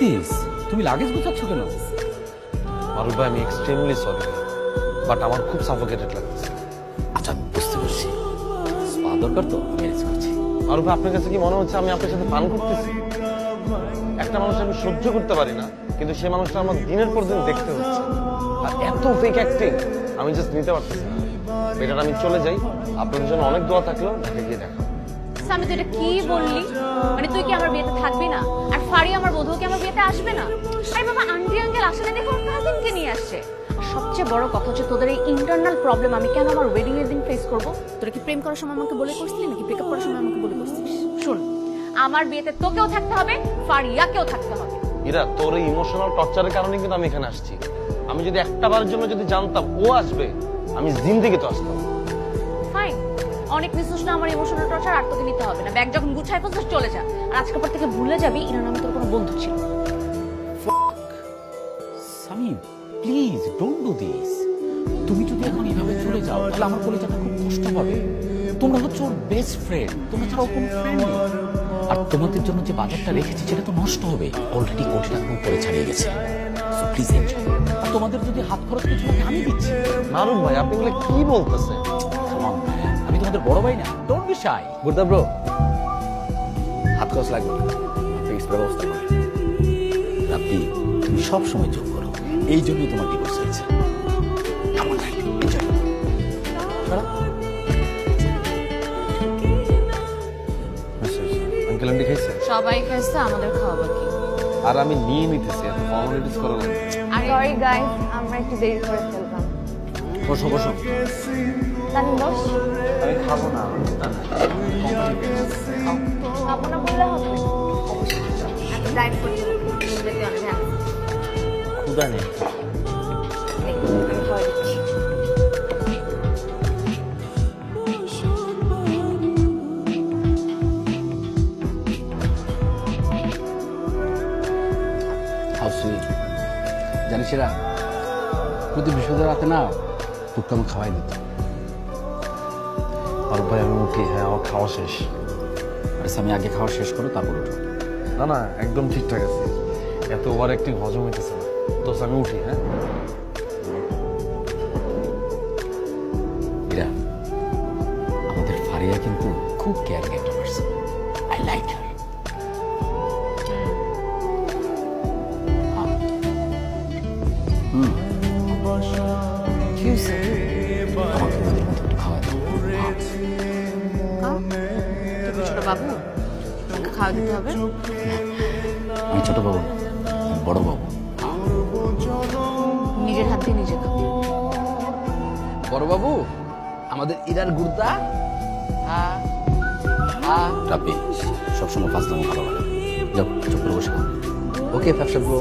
This? তুমি luggage গোছাচ্ছ কেন? মারুফ ভাই আমি এক্সট্রিমলি সরি, বাট আমার খুব সাফোকেটেড লাগছে। আচ্ছা আমি বুঝতে পারছি, স্পা দরকার তো আমি অ্যারেঞ্জ করছি। মারুফ ভাই আপনার কাছে কি মনে হচ্ছে আমি আপনার সাথে পান করতেছি? একটা মানুষ আমি সহ্য করতে পারি না, কিন্তু সে মানুষটা আমার দিনের পর দিন দেখতে হচ্ছে, আর এত ফেক অ্যাক্টিং আমি জাস্ট নিতে পারতেছি না। বেটার আমি চলে যাই, আপনাদের জন্য অনেক দোয়া থাকলো, ঢাকা গিয়ে দেখা। আমি তুই এটা কি বললি? মানে তুই কি আমার বিয়েতে থাকবি না? আর ফারি আমার বধূ কি আমার বিয়েতে আসবে না? আরে বাবা, আন্টি আঙ্কেল আসলে দেখো কাজিনকে নিয়ে আসছে। সবচেয়ে বড় কথা হচ্ছে তোদের এই ইন্টারনাল প্রবলেম আমি কেন আমার ওয়েডিং এর দিন ফেস করব? তোরা কি প্রেম করার সময় আমাকে বলে করছিলি নাকি ব্রেকআপ করার সময় আমাকে বলে করছিস? শুন, আমার বিয়েতে তোকেও থাকতে হবে, ফারিয়াকেও থাকতে হবে। ইরা, তোর এই ইমোশনাল টর্চারের কারণে কিন্তু আমি এখানে আসছি। আমি যদি একটা বারের জন্য যদি জানতাম ও আসবে, আমি জিন্দেগি তো আসতাম। ফাইন, অনেক নিশ্চিত না আমার ইমোশনাল টর্চার আর তোকে নিতে হবে না। ব্যাগ যখন গুছাই ফেলছিস চলে যা, আর আজকের পর থেকে ভুলে যাবি ইরা নামে তোর কোনো বন্ধু ছিল। Samim please don't do this. তুমি যদি এখন এভাবে চলে যাও তাহলে আমার কলিজাটা খুব কষ্ট পাবে। তোমরা হচ্ছে ওর বেস্ট ফ্রেন্ড, তোমরা ছাড়া ও কোনো ফ্রেন্ড নেই। আর তোমাদের জন্য যে বাজারটা রেখেছি সেটা তো নষ্ট হবে, অলরেডি কোটি টাকা উপরে ছাড়িয়ে গেছে। So please enjoy. আর তোমাদের যদি হাত খরচ কিছু লাগে আমি দিচ্ছি। মারুফ ভাই আপনি এগুলো কি বলতেছেন? আমি তোমাদের বড় ভাই না, ডোন্ট বি শাই। গুরদা ব্রো, হাত খরচ লাগবে না, ফিক্সড ব্যবস্থা করে। রাব্বি, তুমি সব সময় যোগ করো, এই জন্যই তোমার ডিভোর্স হয়েছে। আঙ্কেল আন্টি খাইছে? সবাই খাইছে, আমাদের খাওয়া বাকি। আর আমি নিয়ে নিতেছি, এত ফর্মালিটিস করা লাগবে। সরি গাইস, আমরা একটু দেরি করে ফেললাম। বসো বসো। তানি বস। আমি খাবো না। খাবো না বললে হবে না। এত ডাইট করতে হবে, অনেক হ্যাঁ। ক্ষুধা নেই। আমি খাওয়া দিচ্ছি। How sweet. জানিস এরা প্রতি বৃহস্পতিবার রাতে না টুকটা আমি খাওয়াই দিত। মারুফ ভাই আমি উঠি, হ্যাঁ আমার খাওয়া শেষ। আর আমি আগে খাওয়া শেষ করো তারপর উঠো। না না, একদম ঠিকঠাক আছে, এত ওভার অ্যাক্টিং হজম হইতেছে না। তো আমি উঠি, হ্যাঁ। ইরা, আমাদের ফারিয়া কিন্তু খুব কেয়ারিং একটা পারসন। I like her. কি হয়েছে? আমাকে ওদের মতো একটু খাওয়া দাও। তুমি ছোট বাবু, তোমাকে খাওয়া দিতে হবে। আমি ছোট বাবু না, আমি বড় বাবু। নিজের হাত দিয়ে নিজে খাও। বড়বাবু, আমাদের ইরার গুর্দা। রাব্বি, সবসময় ফাজলামো ভালো লাগে। যাও চুপ করে বসে খাও। ওকে ব্যবসা ব্রো।